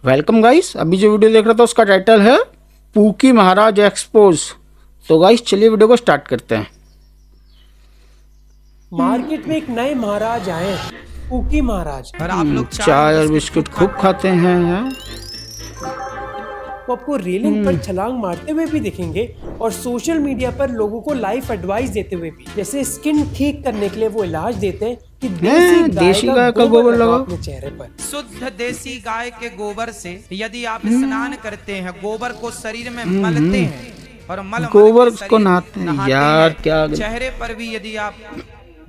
Welcome guys. अभी जो video देख रहा था उसका टाइटल है पूकी महाराज एक्सपोज। तो गाइस चलिए वीडियो को स्टार्ट करते हैं। मार्केट में एक नए महाराज आए हैं, पूकी महाराज। और आप लोग चाय और बिस्कुट खूब खाते हैं यार। वो आपको रेलिंग पर छलांग मारते हुए भी दिखेंगे और सोशल मीडिया पर लोगों को लाइफ एडवाइस देते हुए भी। जैसे स्किन ठीक करने के लिए वो इलाज देते हैं कि देसी गाय का गोबर लगाओ अपने चेहरे पर। शुद्ध देसी गाय के गोबर से यदि आप स्नान करते हैं, गोबर को शरीर में मलते हैं और मल गोबर के को शरीर नहाते यार हैं, क्या चेहरे पर भी यदि आप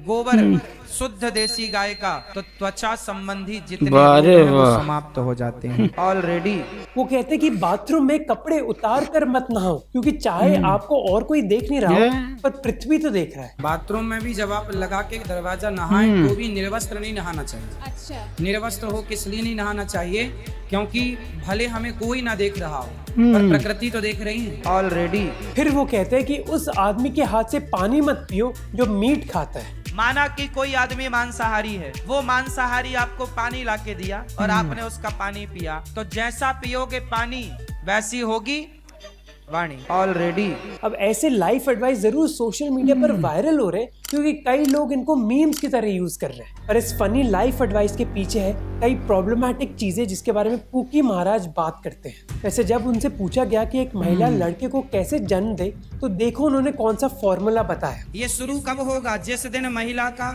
गोबर शुद्ध देसी गाय का, तो त्वचा संबंधी जितने रोग हैं वो समाप्त हो जाते हैं ऑलरेडी। वो कहते हैं कि बाथरूम में कपड़े उतार कर मत नहाओ, क्योंकि चाहे आपको और कोई देख नहीं रहा हो पर पृथ्वी तो देख रहा है। बाथरूम में भी जब आप लगा के दरवाजा नहाएं तो भी निर्वस्त्र नहीं नहाना चाहिए। अच्छा। निर्वस्त्र हो किस लिए नहीं नहाना चाहिए? क्योंकि भले हमें कोई ना देख रहा हो पर प्रकृति तो देख रही है ऑलरेडी। फिर वो कहते हैं कि उस आदमी के हाथ से पानी मत पियो जो मीट खाता है। माना कि कोई आदमी मांसाहारी है, वो मांसाहारी आपको पानी लाके दिया और आपने उसका पानी पिया, तो जैसा पियोगे पानी वैसी होगी वाणी ऑलरेडी। अब ऐसे लाइफ एडवाइस जरूर सोशल मीडिया पर वायरल हो रहे हैं, क्योंकि कई लोग इनको मीम्स की तरह यूज कर रहे हैं। और इस फनी लाइफ एडवाइस के पीछे है कई प्रॉब्लमैटिक चीजें जिसके बारे में पूकी महाराज बात करते हैं। वैसे जब उनसे पूछा गया कि एक महिला लड़के को कैसे जन्म दे, तो देखो उन्होंने कौन सा फॉर्मूला बताया। ये शुरू कब होगा? जिस दिन महिला का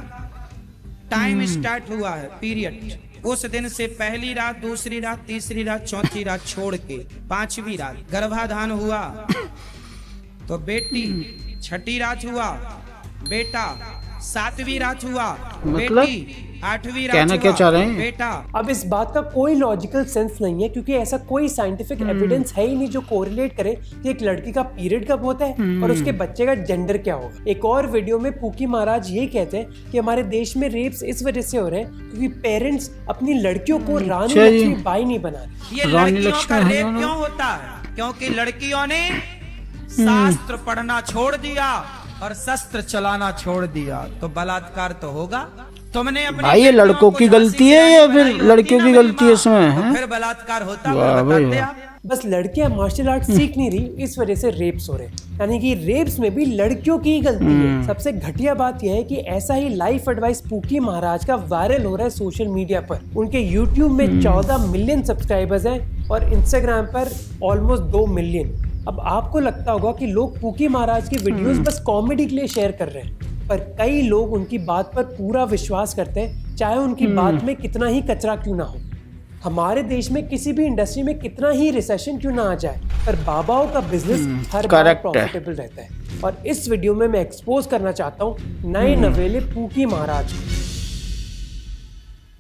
टाइम स्टार्ट हुआ है, पीरियड, उस दिन से पहली रात, दूसरी रात, तीसरी रात, चौथी रात छोड़ के पांचवी रात गर्भाधान हुआ तो बेटी, छठी रात हुआ बेटा, सातवीं रात हुआ बेटी, आठवीं रात कहना क्या चाह रहे हैं बेटा। अब इस बात का कोई लॉजिकल सेंस नहीं है, क्योंकि ऐसा कोई साइंटिफिक एविडेंस है ही नहीं जो कोरिलेट करे कि एक लड़की का पीरियड कब होता है और उसके बच्चे का जेंडर क्या होगा। एक और वीडियो में पूकी महाराज ये कहते हैं कि हमारे देश में रेप्स इस वजह से हो रहे हैं क्योंकि पेरेंट्स अपनी लड़कियों को रानी लक्ष्मीबाई नहीं बना रहे। ये लड़कियों का रेप क्यों होता है? क्योंकि लड़कियों ने शास्त्र पढ़ना छोड़ दिया और शस्त्र चलाना छोड़ दिया, तो बलात्कार तो होगा। तुमने अपने भाई ये लड़कों की गलती है या फिर लड़कियों की गलती है इसमें? तो फिर बलात्कार होता वाह है, भाई बताते वाह। आप। बस लड़कियां मार्शल आर्ट सीख नहीं रही, इस वजह से रेप्स हो रहे हैं। यानी कि रेप्स में भी लड़कियों की ही गलती है। सबसे घटिया बात यह है कि ऐसा ही लाइफ एडवाइस पूकी महाराज का वायरल हो रहा है सोशल मीडिया पर। उनके यूट्यूब में 14 मिलियन सब्सक्राइबर्स हैं और इंस्टाग्राम पर ऑलमोस्ट 2 मिलियन। अब आपको लगता होगा कि लोग पूकी महाराज की वीडियोस बस कॉमेडी के लिए शेयर कर रहे हैं, पर कई लोग उनकी बात पर पूरा विश्वास करते हैं, चाहे उनकी बात में कितना ही कचरा क्यों ना हो। हमारे देश में किसी भी इंडस्ट्री में कितना ही रिसेशन क्यों ना आ जाए, पर बाबाओं का बिजनेस हर बार प्रॉफिटेबल रहता है। और इस वीडियो में मैं एक्सपोज करना चाहता हूँ नए नवेले पूकी महाराज को।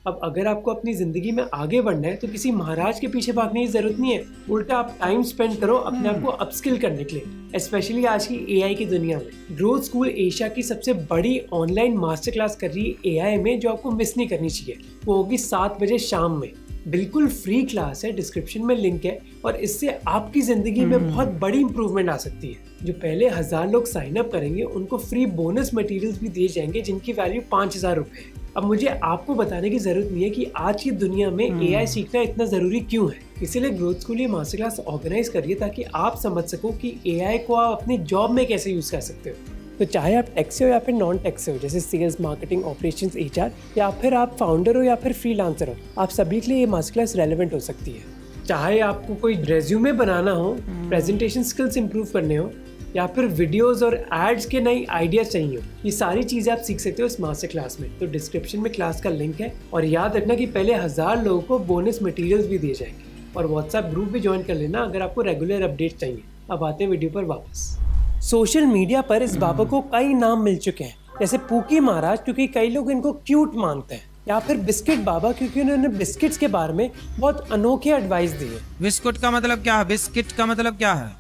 अब अगर आपको अपनी जिंदगी में आगे बढ़ना है तो किसी महाराज के पीछे भागने की जरूरत नहीं है, उल्टा आप टाइम स्पेंड करो अपने आप को अपस्किल करने के लिए, स्पेशली आज की एआई की दुनिया में। ग्रोथ स्कूल एशिया की सबसे बड़ी ऑनलाइन मास्टर क्लास कर रही है एआई में, जो आपको मिस नहीं करनी चाहिए। वो होगी 7 बजे शाम में। बिल्कुल फ्री क्लास है, डिस्क्रिप्शन में लिंक है और इससे आपकी जिंदगी में बहुत बड़ी इंप्रूवमेंट आ सकती है। जो पहले 1000 लोग साइन अप करेंगे उनको फ्री बोनस मटेरियल्स भी दिए जाएंगे जिनकी वैल्यू 5000 रुपए है। अब मुझे आपको बताने की जरूरत नहीं है कि आज की दुनिया में एआई सीखना इतना जरूरी क्यों है, इसीलिए ग्रोथ स्कूल ये मास्टर क्लास ऑर्गेनाइज करिए ताकि आप समझ सको कि एआई को आप अपनी जॉब में कैसे यूज कर सकते हो। तो चाहे आप टेक से हो या फिर नॉन टेक से हो, जैसे सेल्स, मार्केटिंग, ऑपरेशंस, एचआर, या फिर आप फाउंडर हो या फिर फ्रीलांसर हो, आप सभी के लिए ये मास्टर क्लास रेलेवेंट हो सकती है। चाहे आपको कोई रेज्यूमे बनाना हो, प्रेजेंटेशन स्किल्स इंप्रूव करने हो, या फिर वीडियोस और एड्स के नई आइडियाज चाहिए हो, ये सारी चीजें आप सीख सकते हो इस मास्टर क्लास में। तो डिस्क्रिप्शन में क्लास का लिंक है और याद रखना कि पहले 1000 लोगों को बोनस मटेरियल्स भी दिए जाएंगे और व्हाट्सएप ग्रुप भी ज्वाइन कर लेना अगर आपको रेगुलर अपडेट चाहिए। अब आते हैं वीडियो पर वापस। सोशल मीडिया पर इस बाबा को कई नाम मिल चुके हैं, जैसे पूकी महाराज क्योंकि कई लोग इनको क्यूट मानते हैं, या फिर बिस्किट बाबा क्योंकि उन्होंने बिस्किट्स के बारे में बहुत अनोखे एडवाइस दिए। बिस्कुट का मतलब क्या है? बिस्किट का मतलब क्या है?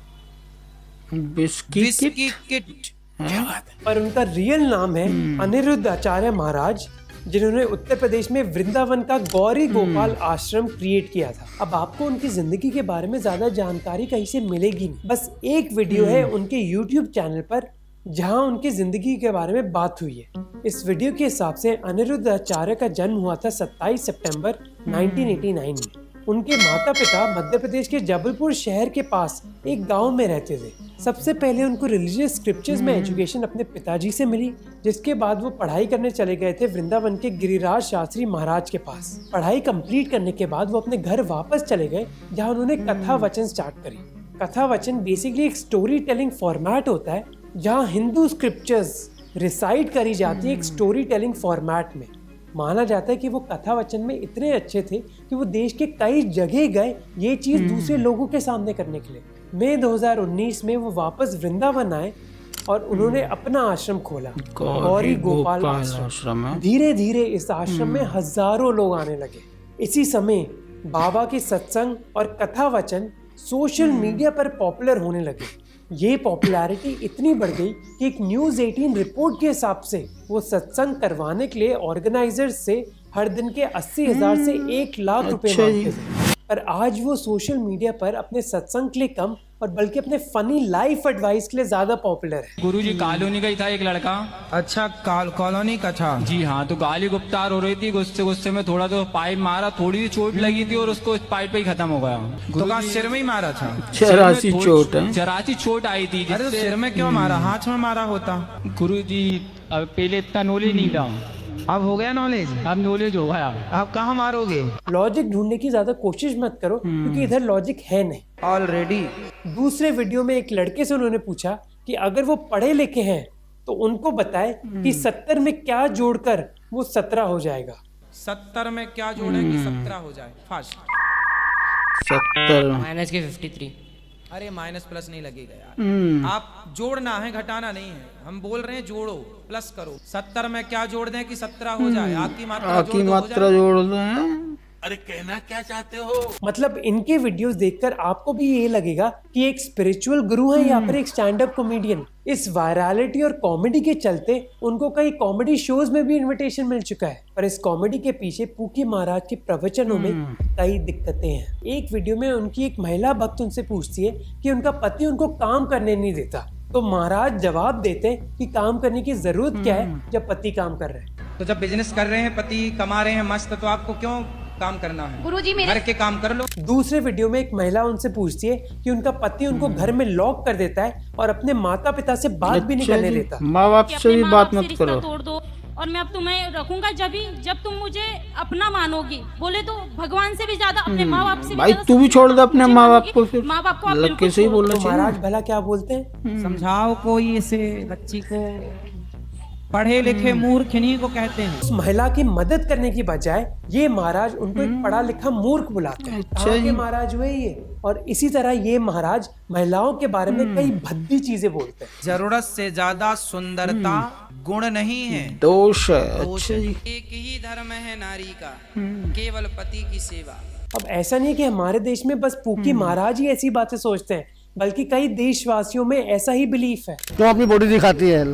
बिस्किट। और उनका रियल नाम है अनिरुद्ध आचार्य महाराज, जिन्होंने उत्तर प्रदेश में वृंदावन का गौरी गोपाल आश्रम क्रिएट किया था। अब आपको उनकी जिंदगी के बारे में ज्यादा जानकारी कहीं से मिलेगी नहीं, बस एक वीडियो है उनके YouTube चैनल पर जहां उनकी जिंदगी के बारे में बात हुई है। इस वीडियो के हिसाब से अनिरुद्ध आचार्य का जन्म हुआ था 27 सितंबर 1989 में। उनके माता पिता मध्य प्रदेश के जबलपुर शहर के पास एक गांव में रहते थे। सबसे पहले उनको रिलीजियस स्क्रिप्चर्स में एजुकेशन अपने पिताजी से मिली, जिसके बाद वो पढ़ाई करने चले गए थे वृंदावन के गिरिराज शास्त्री महाराज के पास। पढ़ाई कंप्लीट करने के बाद वो अपने घर वापस चले गए, जहाँ उन्होंने कथा वचन स्टार्ट करी। कथा वचन बेसिकली एक स्टोरी टेलिंग फॉर्मेट होता है, जहाँ हिंदू स्क्रिप्चर्स रिसाइट करी जाती है एक स्टोरी टेलिंग फॉर्मेट में। माना जाता है कि वो कथा वचन में इतने अच्छे थे कि वो देश के कई जगह गए ये चीज दूसरे लोगों के सामने करने के लिए। मई 2019 में वो वापस वृंदावन आए और उन्होंने अपना आश्रम खोला, गौरी गोपाल आश्रम। धीरे धीरे इस आश्रम में हजारों लोग आने लगे। इसी समय बाबा के सत्संग और कथा वचन सोशल मीडिया पर पॉपुलर होने लगे। ये पॉपुलैरिटी इतनी बढ़ गई कि एक न्यूज़ 18 रिपोर्ट के हिसाब से वो सत्संग करवाने के लिए ऑर्गेनाइजर्स से हर दिन के 80,000 से 1 लाख रुपए मांगते थे। पर आज वो सोशल मीडिया पर अपने सत्संग के लिए कम और बल्कि अपने फनी लाइफ एडवाइस के लिए ज्यादा पॉपुलर है। गुरुजी कॉलोनी का ही था एक लड़का। अच्छा, कॉलोनी का था जी हाँ, तो गाली गुप्तार हो रही थी, गुस्से गुस्से में थोड़ा तो पाइप मारा, थोड़ी सी चोट लगी थी और उसको पाइप पे ही खत्म हो गया। तो कहा सिर में ही मारा था? 84 चोट है। 84 चोट आई थी। अरे तो सिर में क्यों मारा, हाथ में मारा होता? गुरुजी अब पहले इतना नॉलेज नहीं था, अब हो गया नॉलेज, अब नॉलेज हो गया। अब कहाँ मारोगे? लॉजिक ढूंढने की ज्यादा कोशिश मत करो, क्योंकि इधर लॉजिक है नहीं ऑलरेडी। दूसरे वीडियो में एक लड़के से उन्होंने पूछा कि अगर वो पढ़े लिखे हैं तो उनको बताए कि 70 में क्या जोड़कर वो 17 हो जाएगा। 70 में क्या जोड़े कि 17 हो जाए? फास्ट 70 माइनस के 53। अरे माइनस प्लस नहीं लगेगा यार, आप जोड़ना है, घटाना नहीं है। हम बोल रहे हैं जोड़ो, प्लस करो। 70 में क्या जोड़ दें कि 17 हो जाए? आपकी मात्रा जोड़ दो। अरे कहना क्या चाहते हो? मतलब इनके वीडियोस देखकर आपको भी ये लगेगा कि एक स्पिरिचुअल गुरु है या फिर एक स्टैंड अप कॉमेडियन। इस वायरलिटी और कॉमेडी के चलते उनको कई कॉमेडी शोज में भी इनविटेशन मिल चुका है। पर इस कॉमेडी के पीछे पूकी महाराज के प्रवचनों में कई दिक्कतें हैं। एक वीडियो में उनकी एक महिला भक्त उनसे पूछती है कि उनका पति उनको काम करने नहीं देता, तो महाराज जवाब देते कि काम करने की जरूरत क्या है जब पति काम कर रहे हैं। तो जब बिजनेस कर रहे हैं, पति कमा रहे हैं मस्त, तो आपको क्यों काम करना है? गुरुजी मेरे घर के काम कर लो। दूसरे वीडियो में एक महिला उनसे पूछती है कि उनका पति उनको घर में लॉक कर देता है और अपने माता पिता से बात भी नहीं करने देता। माँ बाप से भी बात मत करो। तोड़ दो और मैं अब तुम्हें रखूंगा जब तुम मुझे अपना मानोगी। बोले तो भगवान से भी ज्यादा अपने माँ बाप से भी भाई ज्यादा तू भी छोड़ दे अपने मुझे माँ बाप मानोगी। को, फिर माँ बाप को आप लग के बिल्कुल से ही छोड़ बोलना तो चाहिए। महाराज भला क्या बोलते हैं? समझाओ कोई इसे बच्ची को, पढ़े लिखे मूर्ख इन्हीं को कहते हैं। उस महिला की मदद करने की बजाय ये महाराज उनको एक पढ़ा लिखा मूर्ख बुलाते हैं। कहाँ के महाराज हुए ये? और इसी तरह ये महाराज महिलाओं के बारे में कई भद्दी चीजें बोलते हैं। जरूरत से ज्यादा सुंदरता गुण नहीं है, दोष है। दोष अच्छा है। जी। एक ही धर्म है नारी का, केवल पति की सेवा। अब ऐसा नहीं कि हमारे देश में बस पूकी महाराज ही ऐसी बातें सोचते हैं, बल्कि कई देशवासियों में ऐसा ही बिलीफ है। क्यों अपनी बॉडी दिखाती है?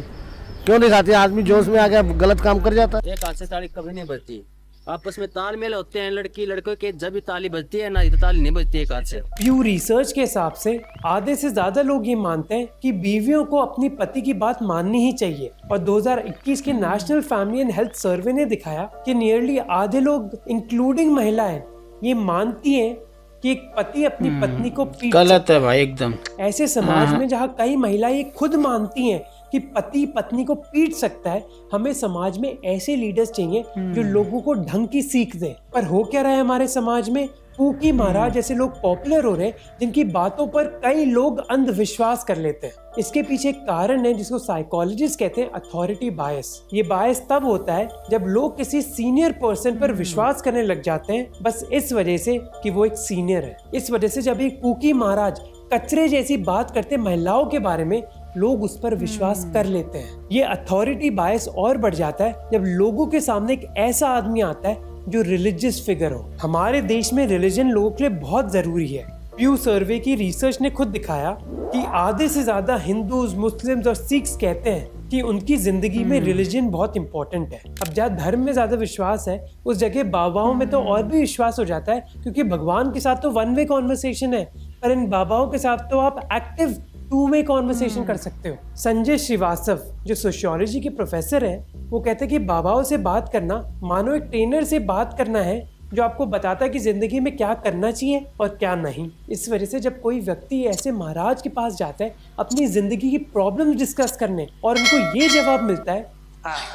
क्यों दिखाती है? आदमी जोश में आ गया गलत काम कर जाता है। एक हाथ से ताली कभी नहीं बजती। आपस में तालमेल होते हैं लड़की लड़कों के, जब भी ताली बजती है ना, तो ताली नहीं बजती एक हाथ से। प्यू रिसर्च के हिसाब से आधे से ज्यादा लोग ये मानते हैं कि बीवियों को अपनी पति की बात माननी ही चाहिए। और 2021 के national family and health survey ने दिखाया कि नियरली आधे लोग इंक्लूडिंग महिलाएं ये मानती हैं कि एक पति अपनी पत्नी को पीट गलत है भाई एकदम। ऐसे समाज में जहाँ कई महिलाएं ये खुद मानती हैं कि पति पत्नी को पीट सकता है, हमें समाज में ऐसे लीडर्स चाहिए जो लोगों को ढंग की सीख दें। पर हो क्या रहा है हमारे समाज में? पूकी महाराज जैसे लोग पॉपुलर हो रहे हैं जिनकी बातों पर कई लोग अंधविश्वास कर लेते हैं। इसके पीछे एक कारण है जिसको साइकोलॉजिस्ट कहते हैं अथॉरिटी बायस। ये बायस तब होता है जब लोग किसी सीनियर पर्सन पर विश्वास करने लग जाते हैं बस इस वजह से कि वो एक सीनियर है। इस वजह से जब एक पूकी महाराज कचरे जैसी बात करते महिलाओं के बारे में, लोग उस पर विश्वास कर लेते हैं। ये अथॉरिटी बायस और बढ़ जाता है जब लोगों के सामने एक ऐसा आदमी आता है जो रिलीजियस फिगर हो। हमारे देश में रिलीजन लोगों के लिए बहुत जरूरी है। प्यू सर्वे की रिसर्च ने खुद दिखाया कि आधे से ज्यादा हिंदूज, मुस्लिम्स और सिख्स कहते हैं कि उनकी जिंदगी में रिलीजन बहुत इंपॉर्टेंट है। अब जहाँ धर्म में ज्यादा विश्वास है उस जगह बाबाओं में तो और भी विश्वास हो जाता है, क्योंकि भगवान के साथ तो वन वे कॉन्वर्सेशन है, पर इन बाबाओं के साथ तो आप एक्टिव टू वे कॉन्वर्सेशन कर सकते हो। संजय श्रीवास्तव जो सोशियोलॉजी के प्रोफेसर हैं, वो कहते हैं कि बाबाओं से बात करना मानो एक ट्रेनर से बात करना है जो आपको बताता है कि जिंदगी में क्या करना चाहिए और क्या नहीं। इस वजह से जब कोई व्यक्ति ऐसे महाराज के पास जाता है अपनी जिंदगी की प्रॉब्लम डिस्कस करने और उनको ये जवाब मिलता है,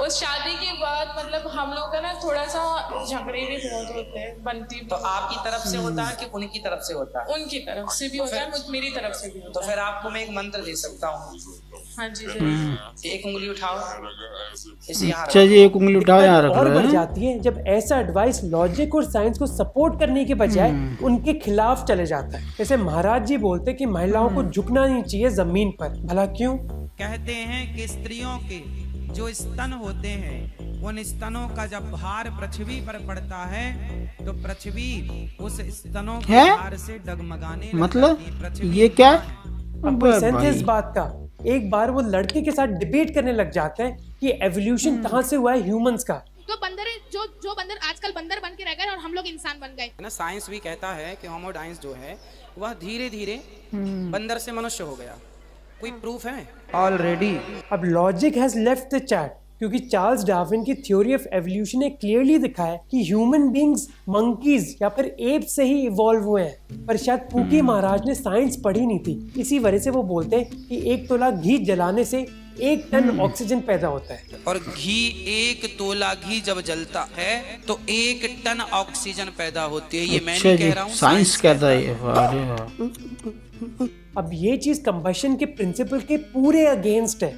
उस शादी के बाद मतलब हम लोग का ना थोड़ा सा झगड़े भी बहुत होते हैं बनती। तो आपकी तरफ से होता है कि उनकी तरफ से होता है? उनकी तरफ से भी होता है, मेरी तरफ से भी तो होता है। फिर आपको मैं एक मंत्र दे सकता हूँ। हाँ जी जरूर। एक उंगली उठाओ, इसे यहाँ अच्छा जी, एक उंगली उठाओ, यहाँ रख और रहे बढ़ हैं। जाती है जब ऐसा एडवाइस लॉजिक और साइंस को सपोर्ट करने के बजाय उनके खिलाफ चले जाता है। जैसे महाराज जी बोलते कि महिलाओं को झुकना नहीं चाहिए जमीन पर। भला क्यों? कहते हैं कि स्त्रियों के जो स्तन होते हैं उन स्तनों का जब भार पृथ्वी पर पड़ता है तो पृथ्वी उस स्तनों के है? भार से डगमगाने मतलब लगती है। पृथ्वी ये क्या? अब कोई सेंस है इस बात का? एक बार वो लड़के के साथ डिबेट करने लग जाते हैं कि एवोल्यूशन कहाँ से हुआ है ह्यूमंस का। तो बंदर जो बंदर आजकल बंदर बन के रह गए और हम लोग इंसान बन गए ना। साइंस भी कहता है कि होमोडाइंस जो है वह धीरे धीरे बंदर से मनुष्य हो गया। कोई प्रूफ है? ऑलरेडी। अब logic has left the chat क्योंकि चार्ल्स डार्विन की थ्योरी ऑफ एवोल्यूशन ने क्लियरली दिखाया कि ह्यूमन बींग्स मंकीज या फिर एप से ही इवॉल्व हुए हैं। पर शायद पूकी महाराज ने साइंस पढ़ी नहीं थी, इसी वजह से वो बोलते हैं कि 1 तोला घी जलाने से 1 टन ऑक्सीजन पैदा होता है। और घी 1 तोला घी जब जलता है तो 1 टन ऑक्सीजन पैदा होती है। ये मैं अच्छा नहीं जी, कह रहा हूँ, साइंस कहता है ये। अरे वाह। अब ये चीज कंबशन के प्रिंसिपल के पूरे अगेंस्ट है।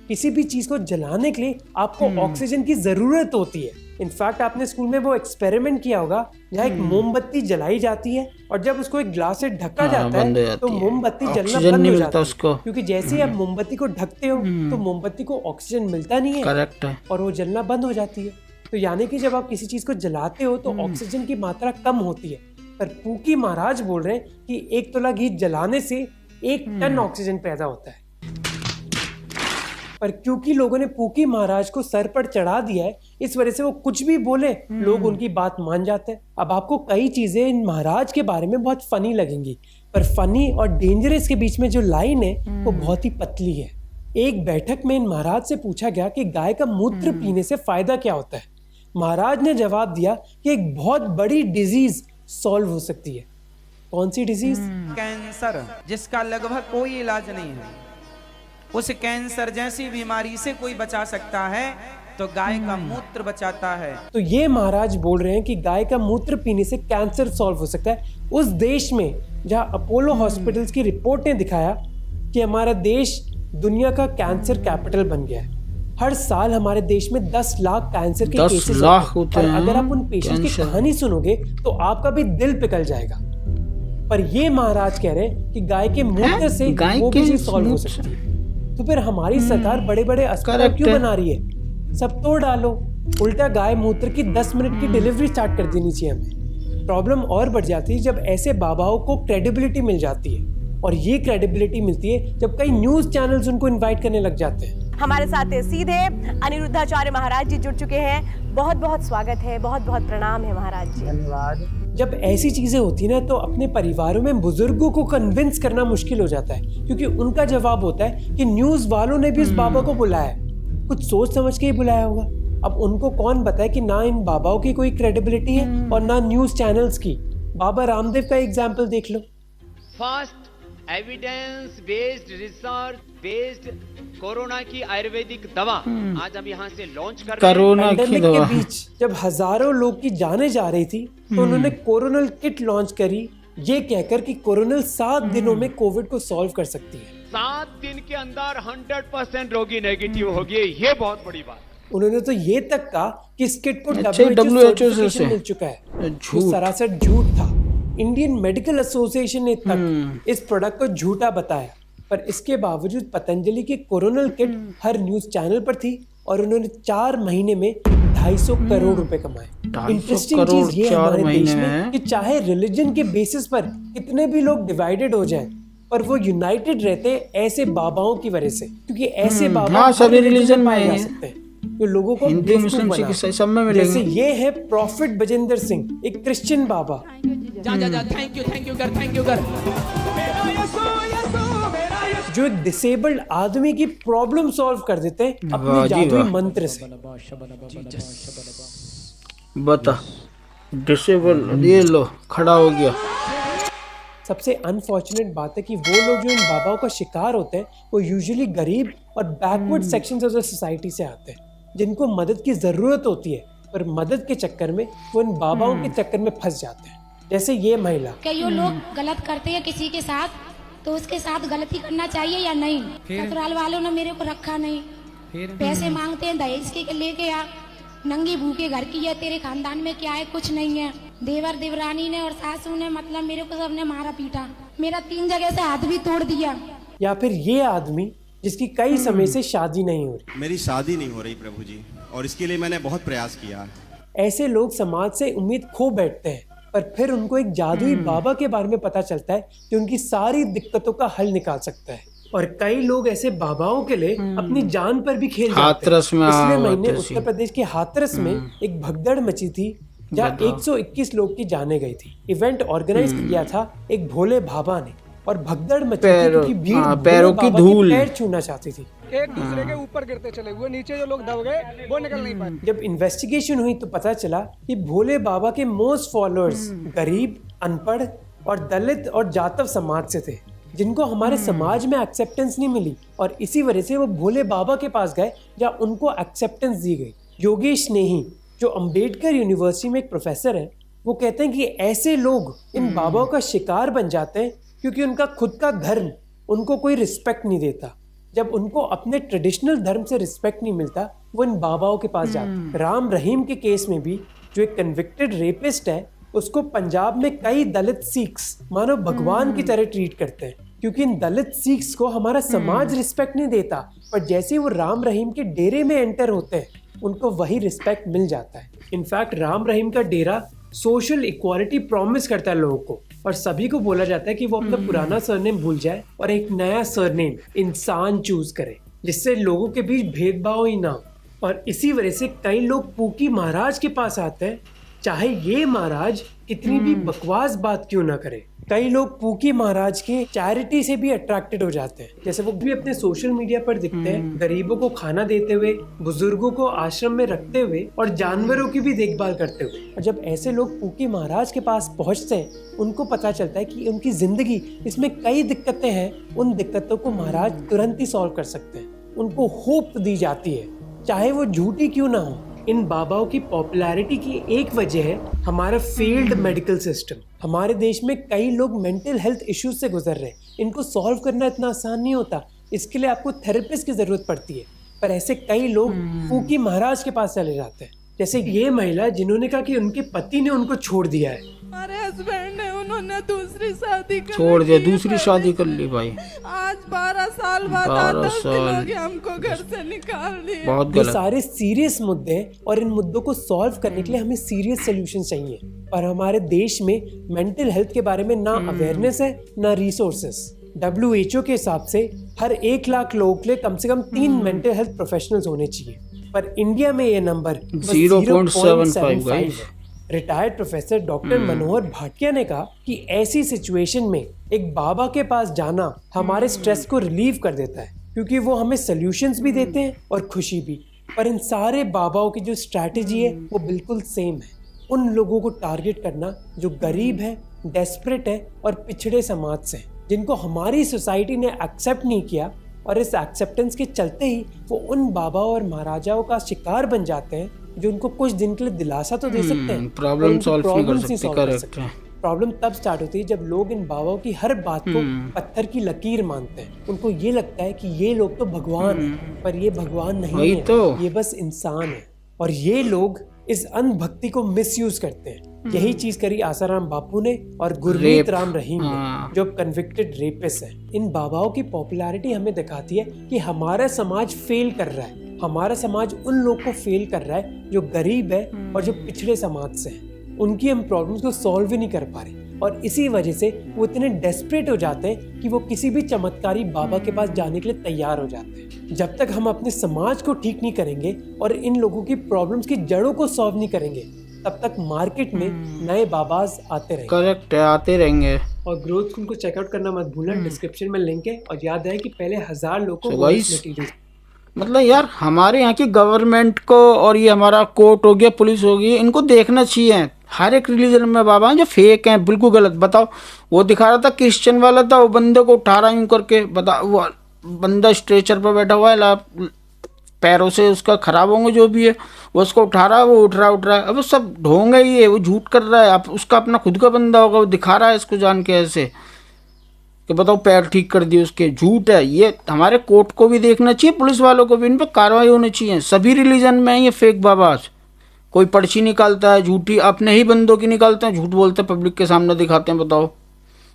किसी भी चीज को जलाने के लिए आपको ऑक्सीजन की जरूरत होती है। इनफैक्ट आपने स्कूल में वो एक्सपेरिमेंट किया होगा जहाँ एक मोमबत्ती जलाई जाती है और जब उसको एक ग्लास से ढका जाता बंद हो है तो जाती है। मोमबत्ती जलना ऑक्सीजन बंद नहीं हो मिलता जाता है उसको। क्योंकि जैसे ही आप मोमबत्ती को ढकते हो तो मोमबत्ती को ऑक्सीजन मिलता नहीं है करेक्ट है। और वो जलना बंद हो जाती है। तो यानी कि जब आप किसी चीज को जलाते हो तो ऑक्सीजन की मात्रा कम होती है। पर पूकी महाराज बोल रहे हैं कि 1 तोला घी जलाने से 1 टन ऑक्सीजन पैदा होता है। पर क्योंकि लोगों ने पूकी महाराज को सर पर चढ़ा दिया है, इस वजह से वो कुछ भी बोले लोग उनकी बात मान जाते हैं। अब आपको कई चीजें इन महाराज के बारे में बहुत फनी लगेंगी, पर फनी और डेंजरस के बीच में जो लाइन है वो बहुत ही पतली है। एक बैठक में इन महाराज से पूछा गया कि गाय का मूत्र पीने से फायदा क्या होता है। महाराज ने जवाब दिया कि एक बहुत बड़ी डिजीज सॉल्व हो सकती है। कौन सी डिजीज? कैंसर, जिसका लगभग कोई इलाज नहीं है। उस कैंसर जैसी बीमारी से कोई बचा सकता है तो गाय का मूत्र बचाता है। तो ये महाराज बोल रहे हैं कि गाय का मूत्र पीने से कैंसर सॉल्व हो सकता है। उस देश में जहां अपोलो हॉस्पिटल्स की रिपोर्ट ने दिखाया कि हमारा देश दुनिया का कैंसर कैपिटल बन गया है। हर साल हमारे देश में 10 लाख कैंसर के 10 केसेस लाख होते हैं। होते और हैं अगर आप उन पेशेंट की कैंसर। कहानी सुनोगे तो आपका भी दिल पिघल जाएगा। पर ये महाराज कह रहे हैं कि गाय के मूत्र से गाय वो भी के चीज सॉल्व हो मूत्र सकती है। तो फिर हमारी सरकार बड़े बड़े अस्पताल Correct क्यों है। बना रही है? सब तोड़ डालो। उल्टा गाय मूत्र की 10 मिनट की डिलीवरी स्टार्ट कर देनी चाहिए हमें। प्रॉब्लम और बढ़ जाती है जब ऐसे बाबाओं को क्रेडिबिलिटी मिल जाती है, और ये क्रेडिबिलिटी मिलती है जब कई न्यूज चैनल्स उनको इनवाइट करने लग जाते हैं। हमारे साथ सीधे अनिरुद्धाचार्य महाराज जी जुड़ चुके हैं। बहुत बहुत स्वागत है, बहुत बहुत प्रणाम है महाराज जी। धन्यवाद। जब ऐसी चीजें होती ना तो अपने परिवारों में बुजुर्गों को कन्विंस करना मुश्किल हो जाता है, क्योंकि उनका जवाब होता है कि न्यूज वालों ने भी उस बाबा को बुलाया, कुछ सोच समझ के ही बुलाया होगा। अब उनको कौन बताए कि ना इन बाबाओं की कोई क्रेडिबिलिटी है और ना न्यूज चैनल्स की। बाबा रामदेव का एग्जाम्पल देख लो। First evidence based research based corona की आयुर्वेदिक दवा आज हम यहाँ से लॉन्च कर रहे हैं। कोरोना की पैंडेमिक दवा। के बीच जब हजारों लोग की जाने जा रही थी तो उन्होंने कोरोनल किट लॉन्च करी, ये कहकर कि कोरोनल 7 दिनों में कोविड को सॉल्व कर सकती है। 7 दिन के अंदर 100% रोगी नेगेटिव होगी, ये बहुत बड़ी बात। उन्होंने तो ये तक कहा कि इस किट को अच्छा, WHO WHO सर्टिफिकेशन से मिल चुका है। झूठ। जो सरासर झूठ था। इंडियन मेडिकल एसोसिएशन ने तक इस प्रोडक्ट को झूठा बताया, पर इसके बावजूद पतंजलि की कोरोनल किट हर न्यूज चैनल पर थी और उन्होंने 4 महीने में 250 करोड़ रुपए कमाए। 250 इंटरेस्टिंग करोड़ चीज ये 4 हमारे देश महीने में में। कि चाहे रिलीजन के बेसिस पर कितने भी लोग डिवाइडेड हो जाएं, पर वो यूनाइटेड रहते हैं ऐसे बाबाओं की वजह से, क्योंकि ऐसे बाबा हाँ, सभी हर रिलीजन में पाए जा है। सकते हैं जो लोगों को हिंदू, बेवकूफ मुस्लिम, बना। सिख, ईसाई सब में मिलेंगे। जैसे ये है प्रॉफिट बजेंद्र सिंह, एक क्रिश्चियन बाबा। जा थैंक यू कर जो एक डिसेबल्ड आदमी की प्रॉब्लम सॉल्व कर देते हैं वाह अपने जी जादुई वाह। मंत्र से। बता। डिसेबल, ये लो खड़ा हो गया। सबसे अनफॉर्चुनेट बात है कि वो लोग जो इन बाबाओं का शिकार होते हैं वो यूजुअली गरीब और backward sections of the society से आते हैं, जिनको मदद की ज़रूरत होती है, पर मदद के चक्कर में वो इन बाबाओं के चक्कर में फंस जाते हैं। जैसे ये महिला। कई लोग गलत करते हैं किसी के साथ, तो उसके साथ गलती करना चाहिए या नहीं? ससुराल वालों ने मेरे को रखा नहीं, पैसे मांगते हैं दहेज के लेके आ, नंगी भूखे घर की है, तेरे खानदान में क्या है? कुछ नहीं है। देवर देवरानी ने और सासू ने मतलब मेरे को सबने मारा पीटा, मेरा 3 जगह से हाथ भी तोड़ दिया। या फिर ये आदमी जिसकी कई समय से शादी नहीं हो रही। मेरी शादी नहीं हो रही प्रभु जी, और इसके लिए मैंने बहुत प्रयास किया। ऐसे लोग समाज से उम्मीद खो बैठते हैं, पर फिर उनको एक जादुई बाबा के बारे में पता चलता है कि उनकी सारी दिक्कतों का हल निकाल सकता है। और कई लोग ऐसे बाबाओं के लिए अपनी जान पर भी खेल जाते हैं। हाथरस में पिछले महीने उत्तर प्रदेश के हाथरस में एक भगदड़ मची थी, जहाँ 121 लोग की जाने गई थी। इवेंट ऑर्गेनाइज किया था एक भोले बाबा ने, और भगदड़ मची थी क्योंकि भीड़ पैरों की धूल पैर छूना चाहती थी। एक दूसरे के ऊपर गिरते चले हुए, नीचे जो लोग दब गए वो निकल नहीं पाए। जब इन्वेस्टिगेशन हुई तो पता चला कि भोले बाबा के मोस्ट फॉलोअर्स गरीब, अनपढ़ और दलित और जातव समाज से थे, जिनको हमारे समाज में एक्सेप्टेंस नहीं मिली, और इसी वजह से वो भोले बाबा के पास गए जहाँ उनको एक्सेप्टेंस दी गई। योगेश नेही, जो अंबेडकर यूनिवर्सिटी में एक प्रोफेसर है, वो कहते हैं कि ऐसे लोग इन बाबाओं का शिकार बन जाते हैं क्योंकि उनका खुद का धर्म उनको कोई रिस्पेक्ट नहीं देता। जब उनको अपने ट्रेडिशनल धर्म से रिस्पेक्ट नहीं मिलता, वो इन बाबाओं के पास जाते हैं। राम रहीम के केस में भी, जो एक कन्विक्टेड रेपिस्ट है, उसको पंजाब में कई दलित सिख्स मानो भगवान की तरह ट्रीट करते हैं, क्योंकि इन दलित सिख्स को हमारा समाज रिस्पेक्ट नहीं देता, पर जैसे वो राम रहीम के डेरे में एंटर होते हैं उनको वही रिस्पेक्ट मिल जाता है। इनफैक्ट राम रहीम का डेरा सोशल इक्वालिटी प्रॉमिस करता है लोगों को, और सभी को बोला जाता है कि वो अपना पुराना सरनेम भूल जाए और एक नया सरनेम इंसान चूज करे, जिससे लोगों के बीच भेदभाव ही ना हो। और इसी वजह से कई लोग पूकी महाराज के पास आते हैं, चाहे ये महाराज कितनी भी बकवास बात क्यों ना करे। कई लोग पूकी महाराज के चैरिटी से भी अट्रैक्टेड हो जाते हैं, जैसे वो भी अपने सोशल मीडिया पर दिखते हैं गरीबों को खाना देते हुए, बुजुर्गों को आश्रम में रखते हुए और जानवरों की भी देखभाल करते हुए। और जब ऐसे लोग पूकी महाराज के पास पहुंचते हैं, उनको पता चलता है कि उनकी जिंदगी इसमें कई दिक्कतें हैं, उन दिक्कतों को महाराज तुरंत ही सॉल्व कर सकते हैं। उनको होप दी जाती है, चाहे वो झूठी क्यों ना हो। इन बाबाओं की पॉपुलैरिटी की एक वजह है हमारा फेल्ड मेडिकल सिस्टम। हमारे देश में कई लोग मेंटल हेल्थ इश्यूज से गुजर रहे हैं, इनको सॉल्व करना इतना आसान नहीं होता, इसके लिए आपको थेरेपिस्ट की जरूरत पड़ती है। पर ऐसे कई लोग पूकी महाराज के पास चले जाते हैं, जैसे ये महिला जिन्होंने कहा कि उनके पति ने उनको छोड़ दिया है। हमारे हस्बैंड ने उन्होंने दूसरी शादी छोड़ दिया, दूसरी शादी कर ली भाई। आज 12 साल बाद 10 दिन हो गए हमको घर से निकाल दिया। बहुत ये गलत। सारे सीरियस मुद्दे हैं, और इन मुद्दों को सॉल्व करने के लिए हमें सीरियस सोल्यूशन चाहिए। पर हमारे देश में मेंटल हेल्थ के बारे में ना अवेयरनेस है ना रिसोर्सेस। WHO के हिसाब से हर 1 लाख लोगों के लिए कम से कम 3 मेंटल हेल्थ प्रोफेशनल्स होने चाहिए, पर इंडिया में ये नंबर 0.75 है। रिटायर्ड प्रोफेसर डॉक्टर मनोहर भाटिया ने कहा कि ऐसी सिचुएशन में एक बाबा के पास जाना हमारे स्ट्रेस को रिलीव कर देता है, क्योंकि वो हमें सॉल्यूशंस भी देते हैं और खुशी भी। पर इन सारे बाबाओं की जो स्ट्रैटेजी है वो बिल्कुल सेम है, उन लोगों को टारगेट करना जो गरीब है, डेस्परेट है और पिछड़े समाज से, जिनको हमारी सोसाइटी ने एक्सेप्ट नहीं किया, और इस एक्सेप्टेंस के चलते ही वो उन बाबाओं और महाराजाओं का शिकार बन जाते हैं, जो उनको कुछ दिन के लिए दिलासा तो दे सकते हैं, प्रॉब्लम सॉल्व नहीं कर सकते। करेक्ट है। प्रॉब्लम तब स्टार्ट होती है जब लोग इन बाबाओं की हर बात को पत्थर की लकीर मानते हैं। उनको ये लगता है कि ये लोग तो भगवान हैं, पर ये भगवान नहीं है, तो ये बस इंसान है। और ये लोग इस अंधभक्ति को मिसयूज करते हैं। यही चीज करी आसाराम बापू ने और गुरमीत राम रहीम ने, जो कन्विक्टेड रेपिस्ट है। इन बाबाओं की पॉपुलैरिटी हमें दिखाती है कि हमारा समाज फेल कर रहा है। हमारा समाज उन लोग को फेल कर रहा है जो गरीब है और जो पिछड़े समाज से हैं। उनकी हम प्रॉब्लम्स को सॉल्व ही नहीं कर पा रहे, और इसी वजह से वो इतने डेस्परेट हो जाते हैं कि वो किसी भी चमत्कारी बाबा के पास जाने के लिए तैयार हो जाते हैं। जब तक हम अपने समाज को ठीक नहीं करेंगे और इन लोगों की प्रॉब्लम्स की जड़ों को सॉल्व नहीं करेंगे, तब तक मार्केट में नए बाबाज आते रहेंगे। करेक्ट है, आते रहेंगे। और ग्रोथ स्कूल को चेकआउट करना मत भूलना, डिस्क्रिप्शन में लिंक है। और याद है कि पहले 1000 लोगों को मटेरियल, मतलब यार हमारे यहाँ की गवर्नमेंट को, और ये हमारा कोर्ट हो गया, पुलिस हो गई, इनको देखना चाहिए हर एक रिलीजन में बाबा हैं जो फेक हैं, बिल्कुल गलत। बताओ, वो दिखा रहा था क्रिश्चियन वाला था, वो बंदे को उठा रहा यूँ करके, बता वो बंदा स्ट्रेचर पर बैठा हुआ है, पैरों से उसका खराब होंगे जो भी है, वो उसको उठा रहा है, वो उठ रहा है। अब वो सब ढोंग है, ये वो झूठ कर रहा है। आप उसका अपना खुद का बंदा होगा, वो दिखा रहा है इसको जान के ऐसे कि बताओ पैर ठीक कर दिए उसके। झूठ है ये। हमारे कोर्ट को भी देखना चाहिए, पुलिस वालों को भी, इन पर कार्रवाई होनी चाहिए। सभी रिलीजन में ये फेक बाबा, कोई पर्ची निकालता है झूठी, अपने ही बंदों की निकालते हैं, झूठ बोलते हैं, पब्लिक के सामने दिखाते हैं। बताओ,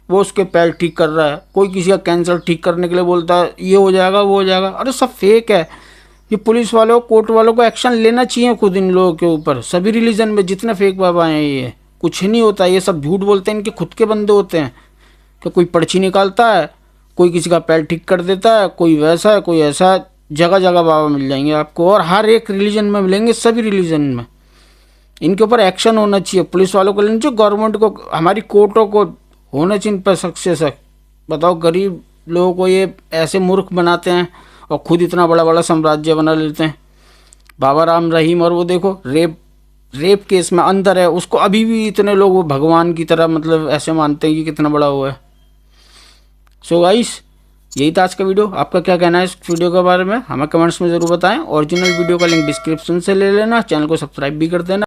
वो उसके पैर ठीक कर रहा है, कोई किसी का कैंसर ठीक करने के लिए बोलता है ये हो जाएगा वो हो जाएगा। अरे सब फेक है। ये पुलिस वालों कोर्ट वालों को एक्शन लेना चाहिए खुद इन लोगों के ऊपर। सभी रिलीजन में जितने फेक बाबा हैं ये कुछ नहीं होता, ये सब झूठ बोलते हैं, इनके खुद के बंदे होते हैं कि कोई पर्ची निकालता है, कोई किसी का पैर ठीक कर देता है, कोई वैसा है कोई ऐसा है। जगह जगह बाबा मिल जाएंगे आपको, और हर एक रिलीजन में मिलेंगे, सभी रिलीजन में। इनके ऊपर एक्शन होना चाहिए, पुलिस वालों को लेना चाहिए, गवर्नमेंट को, हमारी कोर्टों को होना चाहिए इन पर सख्त से सख्त। बताओ, गरीब लोगों को ये ऐसे मूर्ख बनाते हैं और खुद इतना बड़ा बड़ा साम्राज्य बना लेते हैं। बाबा राम रहीम, और वो देखो रेप केस में अंदर है, उसको अभी भी इतने लोग वो भगवान की तरह मतलब ऐसे मानते हैं कि कितना बड़ा हुआ है। सो गाइस, यही था आज का वीडियो। आपका क्या कहना है इस वीडियो के बारे में हमें कमेंट्स में ज़रूर बताएं। ओरिजिनल वीडियो का लिंक डिस्क्रिप्शन से ले लेना, चैनल को सब्सक्राइब भी कर देना।